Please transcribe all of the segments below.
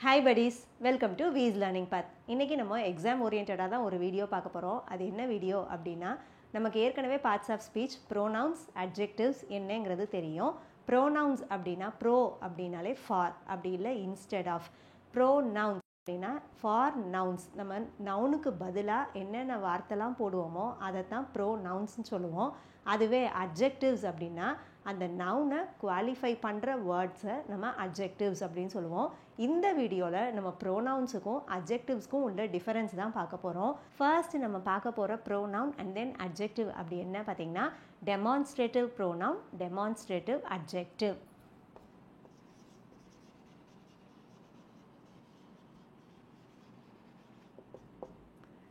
Hi buddies, welcome to Vee's learning path. இன்றைக்கி நம்ம exam ஓரியன்டாக தான் ஒரு வீடியோ பார்க்க போகிறோம். அது என்ன வீடியோ அப்படின்னா, நமக்கு ஏற்கனவே parts of speech, pronouns, adjectives என்னங்கிறது தெரியும். ப்ரோனவுன்ஸ் அப்படின்னா ப்ரோ அப்படின்னாலே ஃபார், அப்படி இல்லை இன்ஸ்டெட் ஆஃப். ப்ரோனவுன்ஸ் அப்படின்னா ஃபார் நவுன்ஸ். நம்ம நவுனுக்கு பதிலாக என்னென்ன வார்த்தைலாம் போடுவோமோ அதை தான் ப்ரோனவுன்ஸ்னு சொல்லுவோம். அதுவே அட்ஜெக்டிவ்ஸ் அப்படின்னா அந்த நவுனை குவாலிஃபை பண்ணுற வேர்ட்ஸை நம்ம அட்ஜெக்டிவ்ஸ் அப்படின்னு சொல்லுவோம். இந்த வீடியோவில் நம்ம ப்ரோனவுன்ஸுக்கும் அட்ஜெக்டிவ்ஸ்க்கும் உள்ள டிஃபரன்ஸ் தான் பார்க்க போகிறோம். ஃபர்ஸ்ட் நம்ம பார்க்க போகிற ப்ரோனவுன் அண்ட் தென் அட்ஜெக்டிவ் அப்படி என்ன பார்த்தீங்கன்னா, டெமான்ஸ்ட்ரேட்டிவ் ப்ரோனவுன், டெமான்ஸ்ட்ரேட்டிவ் அட்ஜெக்டிவ்.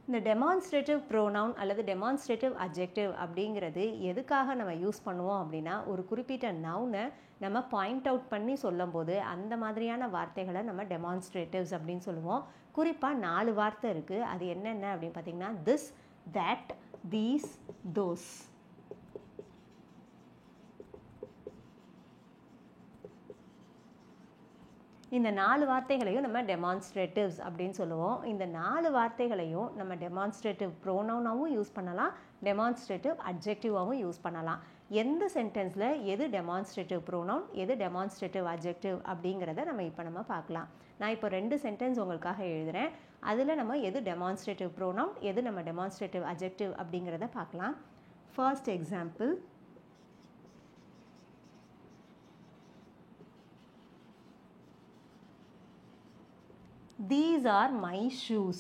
இந்த டெமான்ஸ்ட்ரேட்டிவ் ப்ரோனவுன் அல்லது டெமான்ஸ்ட்ரேட்டிவ் அட்ஜெக்டிவ் அப்படிங்கிறது எதுக்காக நம்ம யூஸ் பண்ணுவோம் அப்படின்னா, ஒரு குறிப்பிட்ட நவுனை நம்ம பாயிண்ட் அவுட் பண்ணி சொல்லும் போது அந்த மாதிரியான வார்த்தைகளை நம்ம டெமான்ஸ்ட்ரேட்டிவ்ஸ் அப்படின்னு சொல்லுவோம். குறிப்பாக 4 வார்த்தை இருக்குது. அது என்னென்ன அப்படின்னு பார்த்தீங்கன்னா, திஸ், தட், தீஸ், தோஸ். இந்த 4 வார்த்தைகளையும் நம்ம டெமான்ஸ்ட்ரேட்டிவ்ஸ் அப்படின்னு சொல்லுவோம். இந்த 4 வார்த்தைகளையும் நம்ம டெமான்ஸ்ட்ரேட்டிவ் ப்ரோனவுனாகவும் யூஸ் பண்ணலாம், டெமான்ஸ்ட்ரேட்டிவ் அட்ஜெக்டிவாகவும் யூஸ் பண்ணலாம். எந்த சென்டென்ஸில் எது டெமான்ஸ்ட்ரேட்டிவ் ப்ரோனவுன், எது டெமான்ஸ்ட்ரேட்டிவ் அட்ஜெக்டிவ் அப்படிங்கிறத நம்ம பார்க்கலாம். நான் இப்போ 2 சென்டென்ஸ் உங்களுக்காக எழுதுகிறேன். அதில் நம்ம எது டெமான்ஸ்ட்ரேட்டிவ் ப்ரோனவுன், எது நம்ம டெமான்ஸ்ட்ரேட்டிவ் அட்ஜெக்டிவ் அப்படிங்கிறத பார்க்கலாம். First example, these are my shoes.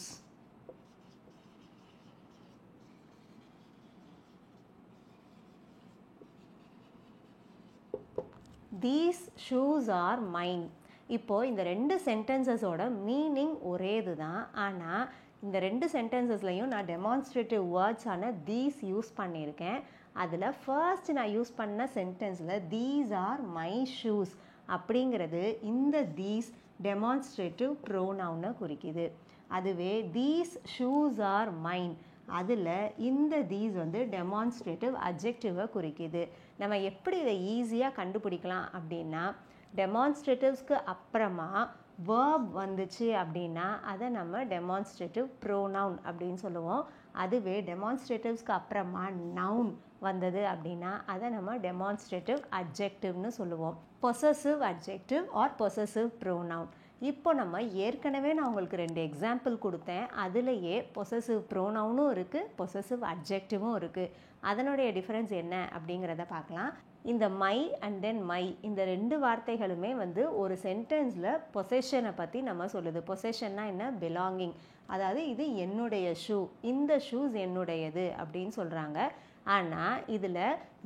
These shoes are mine. இப்போ இந்த 2 சென்டென்சஸோட மீனிங் ஒரே இது தான். ஆனால் இந்த 2 சென்டென்சஸ்லையும் நான் டெமான்ஸ்ட்ரேட்டிவ் வேர்ட்ஸான தீஸ் யூஸ் பண்ணியிருக்கேன். அதில் ஃபர்ஸ்ட் நான் யூஸ் பண்ண சென்டென்ஸில் தீஸ் ஆர் மை ஷூஸ் அப்படிங்கிறது இந்த தீஸ் டெமான்ஸ்ட்ரேட்டிவ் ப்ரோனவுனை குறிக்குது. அதுவே தீஸ் ஷூஸ் ஆர் மைன், அதில் இந்த தீஸ் வந்து டெமான்ஸ்ட்ரேட்டிவ் அட்ஜெக்டிவை குறிக்குது. நம்ம எப்படி இதை ஈஸியாக கண்டுபிடிக்கலாம் அப்படின்னா, டெமான்ஸ்ட்ரேட்டிவ்ஸ்க்கு அப்புறமா வேர்ப் வந்துச்சு அப்படின்னா அதை நம்ம டெமான்ஸ்ட்ரேட்டிவ் ப்ரோனவுன் அப்படின்னு சொல்லுவோம். அதுவே டெமான்ஸ்ட்ரேட்டிவ்ஸ்க்கு அப்புறமா நவுன் வந்தது அப்படின்னா அதை நம்ம டெமான்ஸ்ட்ரேட்டிவ் அட்ஜெக்டிவ்னு சொல்லுவோம். Possessive adjective or possessive pronoun. இப்போ நம்ம ஏற்கனவே நான் உங்களுக்கு 2 எக்ஸாம்பிள் கொடுத்தேன். அதுலேயே பொசசிவ் ப்ரோனவுனும் இருக்குது, பொசசிவ் அட்ஜெக்டிவும் இருக்குது. அதனுடைய டிஃப்ரென்ஸ் என்ன அப்படிங்கிறத பார்க்கலாம். இந்த மை அண்ட் தென் மை, இந்த 2 வார்த்தைகளுமே வந்து ஒரு சென்டென்ஸில் பொசெஷனை பற்றி நம்ம சொல்லுது. பொசெஷன்னா என்ன? பிலாங்கிங். அதாவது இது என்னுடைய ஷூ, இந்த ஷூஸ் என்னுடையது அப்படின்னு சொல்கிறாங்க. ஆனால் இதில்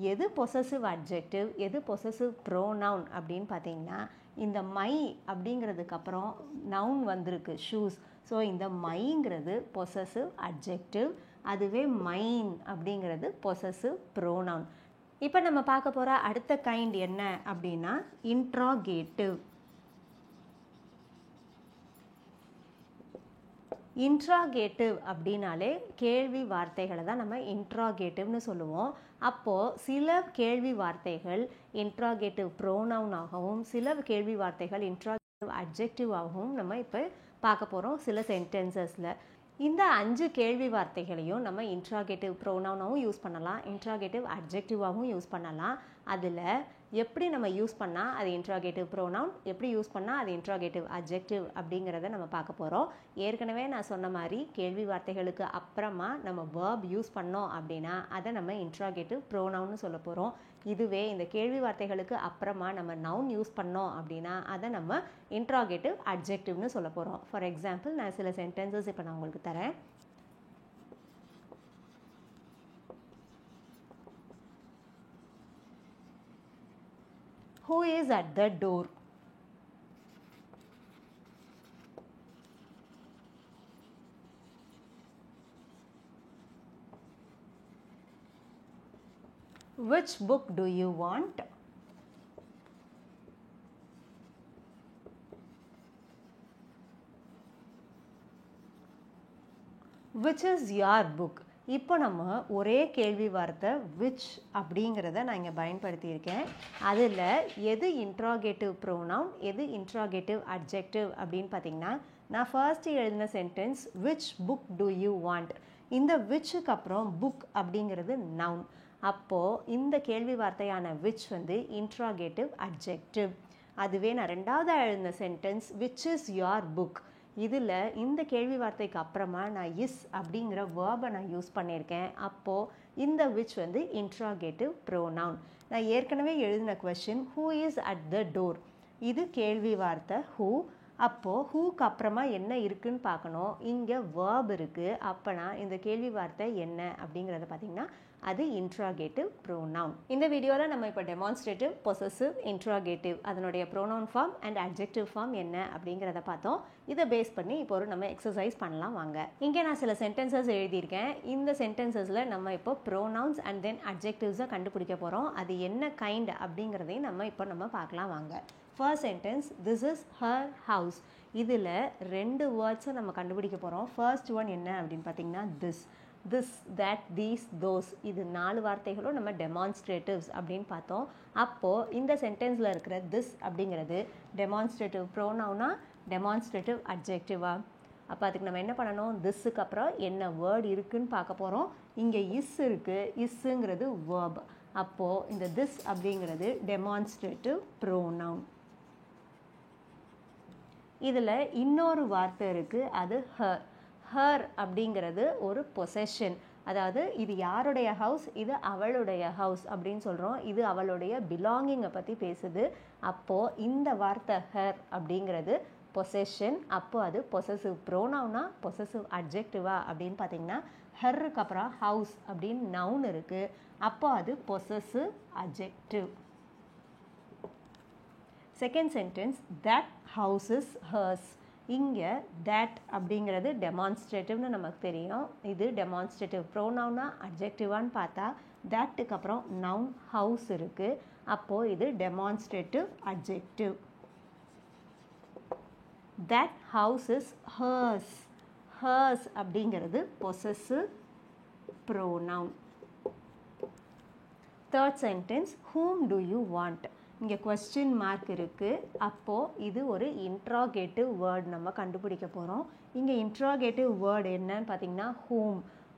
எது பொசசிவ் அட்ஜெக்டிவ், எது பொசசிவ் ப்ரோனவுன் அப்படின்னு பார்த்தீங்கன்னா, இந்த மை அப்படிங்கிறதுக்கு அப்புறம் நவுன் வந்திருக்கு ஷூஸ். ஸோ இந்த மைங்கிறது பொசசிவ் அட்ஜெக்டிவ், அதுவே மைன் அப்படிங்கிறது பொசசிவ் ப்ரோனவுன். இப்போ நம்ம பார்க்க போகிற அடுத்த கைண்ட் என்ன அப்படின்னா, இன்ட்ராகேட்டிவ். இன்ட்ராகேட்டிவ் அப்படின்னாலே கேள்வி வார்த்தைகளை தான் நம்ம இன்ட்ராகேட்டிவ்னு சொல்லுவோம். அப்போது சில கேள்வி வார்த்தைகள் இன்ட்ராகேட்டிவ் ப்ரோனவுனாகவும் சில கேள்வி வார்த்தைகள் இன்ட்ராகேட்டிவ் அட்ஜெக்டிவாகவும் நம்ம இப்போ பார்க்க போகிறோம் சில சென்டென்சஸில். இந்த 5 கேள்வி வார்த்தைகளையும் நம்ம இன்ட்ராகேட்டிவ் ப்ரோனவுனாகவும் யூஸ் பண்ணலாம், இன்ட்ராகேட்டிவ் அட்ஜெக்டிவாகவும் யூஸ் பண்ணலாம். அதில் எப்படி நம்ம யூஸ் பண்ணால் அது இன்ட்ராகேட்டிவ் ப்ரோனவுன், எப்படி யூஸ் பண்ணால் அது இன்ட்ராகேட்டிவ் அட்ஜெக்டிவ் அப்படிங்கிறத நம்ம பார்க்க போகிறோம். ஏற்கனவே நான் சொன்ன மாதிரி கேள்வி வார்த்தைகளுக்கு அப்புறமா நம்ம வேர்ப் யூஸ் பண்ணோம் அப்படின்னா அதை நம்ம இன்ட்ராகேட்டிவ் ப்ரோனவுன்னு சொல்ல போகிறோம். இதுவே இந்த கேள்வி வார்த்தைகளுக்கு அப்புறமா நம்ம நவுன் யூஸ் பண்ணோம் அப்படின்னா அதை நம்ம இன்ட்ராகேட்டிவ் அட்ஜெக்டிவ்னு சொல்ல போகிறோம். ஃபார் எக்ஸாம்பிள், நான் சில சென்டென்சஸ் இப்போ நான் உங்களுக்கு தரேன். Who is at the door? Which book do you want? Which is your book? இப்போ நம்ம ஒரே கேள்வி வார்த்தை which அப்படிங்கிறத நான் இங்கே பயன்படுத்தியிருக்கேன். அதில் எது இன்ட்ராகேட்டிவ் ப்ரோனவுன், எது இன்ட்ராகேட்டிவ் அட்ஜெக்டிவ் அப்படின்னு பார்த்தீங்கன்னா, நான் ஃபர்ஸ்ட் எழுதின sentence which book do you want. இந்த whichக்கு அப்புறம் புக் அப்படிங்கிறது நவுன். அப்போது இந்த கேள்வி வார்த்தையான which வந்து இன்ட்ராகேட்டிவ் அட்ஜெக்டிவ். அதுவே நான் ரெண்டாவது எழுதின sentence which is your book. இதில் இந்த கேள்வி வார்த்தைக்கு அப்புறமா நான் இஸ் அப்படிங்கிற வேர்பை நான் யூஸ் பண்ணியிருக்கேன். அப்போது இந்த which வந்து இன்ட்ராகேட்டிவ் ப்ரோனவுன். நான் ஏற்கனவே எழுதின question who is at the door. இது கேள்வி வார்த்தை who. அப்போது ஹூக்கு அப்புறமா என்ன இருக்குன்னு பார்க்கணும். இங்கே வேர்ப் இருக்குது. அப்போனா இந்த கேள்வி வார்த்தை என்ன அப்படிங்கிறத பார்த்திங்கன்னா அது இன்ட்ராகேட்டிவ் ப்ரோனவுன். இந்த வீடியோவில் நம்ம இப்போ டெமான்ஸ்ட்ரேட்டிவ், பொசசிவ், இன்ட்ராகேட்டிவ் அதனுடைய pronoun form and adjective form என்ன அப்படிங்கிறத பார்த்தோம். இதை பேஸ் பண்ணி இப்போ ஒரு நம்ம எக்ஸசைஸ் பண்ணலாம் வாங்க. இங்கே நான் சில சென்டென்சஸ் எழுதியிருக்கேன். இந்த சென்டென்சஸில் நம்ம இப்போ ப்ரோனவுன்ஸ் அண்ட் தென் அட்ஜெக்டிவ்ஸை கண்டுபிடிக்க போகிறோம். அது என்ன கைண்ட் அப்படிங்கிறதையும் நம்ம பார்க்கலாம் வாங்க. First sentence this is her house. இதில் ரெண்டு வேர்ட்ஸை நம்ம கண்டுபிடிக்க போகிறோம். ஃபர்ஸ்ட் ஒன் என்ன அப்படின்னு பார்த்தீங்கன்னா திஸ் தட் தீஸ் தோஸ். இது 4 வார்த்தைகளும் நம்ம டெமான்ஸ்ட்ரேட்டிவ்ஸ் அப்படின்னு பார்த்தோம். அப்போது இந்த சென்டென்ஸில் இருக்கிற திஸ் அப்படிங்கிறது டெமான்ஸ்ட்ரேட்டிவ் ப்ரோனவுனா டெமான்ஸ்ட்ரேட்டிவ் அட்ஜெக்டிவா? அப்போ அதுக்கு நம்ம என்ன பண்ணணும், திஸ்ஸுக்கு அப்புறம் என்ன வேர்டு இருக்குதுன்னு பார்க்க போகிறோம். இங்கே இஸ் இருக்குது. இஸ்ஸுங்கிறது வேர்ப். அப்போது இந்த திஸ் அப்படிங்கிறது டெமான்ஸ்ட்ரேட்டிவ் ப்ரோனவுன். இதில் இன்னொரு வார்த்தை இருக்குது, அது ஹர் அப்படிங்கிறது ஒரு பொசெஷன். அதாவது இது யாருடைய ஹவுஸ், இது அவளுடைய ஹவுஸ் அப்படின்னு சொல்கிறோம். இது அவளுடைய பிலாங்கிங்கை பற்றி பேசுது. அப்போது இந்த வார்த்தை ஹர் அப்படிங்கிறது பொசெஷன். அப்போது அது பொசசிவ் ப்ரோனவுனா பொசசிவ் அட்ஜெக்டிவா அப்படின்னு பார்த்தீங்கன்னா ஹர்ருக்கு அப்புறம் ஹவுஸ் அப்படின்னு நவுன் இருக்குது. அப்போ அது possessive adjective. Second sentence that house is hers. இங்கே தட் அப்படிங்கிறது டெமான்ஸ்ட்ரேட்டிவ்னு நமக்கு தெரியும். இது டெமான்ஸ்ட்ரேட்டிவ் ப்ரோனவுனா அட்ஜெக்டிவான்னு பார்த்தா தட்டுக்கு அப்புறம் நவுன் ஹவுஸ் இருக்குது. அப்போது இது demonstrative adjective. That house is hers. Hers அப்படிங்கிறது possessive pronoun. Third sentence whom do you want. இங்கே கொஸ்டின் மார்க் இருக்குது. அப்போது இது ஒரு இன்ட்ராகேட்டிவ் வேர்டு நம்ம கண்டுபிடிக்க போகிறோம். இங்கே இன்ட்ராகேட்டிவ் வேர்டு என்னன்னு பார்த்தீங்கன்னா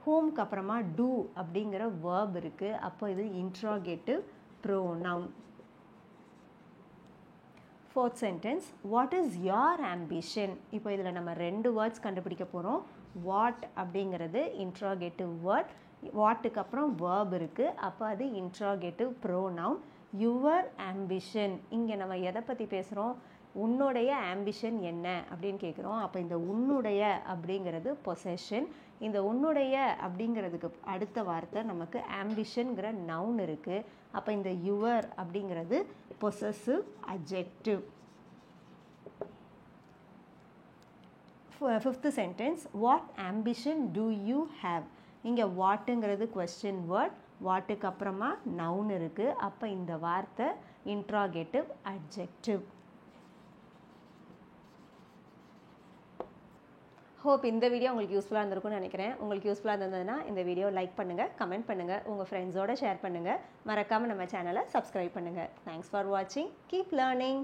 ஹூம்க்கு அப்புறமா டூ அப்படிங்கிற வேர்ப் இருக்குது. அப்போ இது interrogative pronoun. Fourth sentence what is your ambition. இப்போ இதில் நம்ம 2 வேர்ட்ஸ் கண்டுபிடிக்க போகிறோம். வாட் அப்படிங்கிறது இன்ட்ராகேட்டிவ் வேர்ட். வாட்டுக்கு அப்புறம் வேர்ப் இருக்குது. அப்போ அது இன்ட்ராகேட்டிவ் ப்ரோனவுன். Your ambition. இங்கே நம்ம எதை பற்றி பேசுகிறோம், உன்னுடைய ஆம்பிஷன் என்ன அப்படின்னு கேட்குறோம். அப்போ இந்த உன்னுடைய அப்படிங்கிறது பொசெஷன். இந்த உன்னுடைய அப்படிங்கிறதுக்கு அடுத்த வார்த்தை நமக்கு ஆம்பிஷன்கிற நவுன் இருக்குது. அப்போ இந்த யுவர் அப்படிங்கிறது possessive adjective. Fifth sentence what ambition do you have. இங்கே வாட்டுங்கிறது கொஸ்டின் வேர்ட். வாட்டுக்கு அப்புறமா நவுன் இருக்குது. அப்போ இந்த வார்த்தை இன்ட்ராகேட்டிவ் அட்ஜெக்டிவ். ஹோப் இந்த வீடியோ உங்களுக்கு யூஸ்ஃபுல்லாக இருந்திருக்கும்னு நினைக்கிறேன். உங்களுக்கு யூஸ்ஃபுல்லாக இருந்ததுன்னா இந்த வீடியோ லைக் பண்ணுங்கள், கமெண்ட் பண்ணுங்கள், உங்கள் ஃப்ரெண்ட்ஸோடு ஷேர் பண்ணுங்கள். மறக்காமல் நம்ம சேனலை சப்ஸ்கிரைப் பண்ணுங்கள். தேங்க்ஸ் ஃபார் வாட்சிங். Keep learning.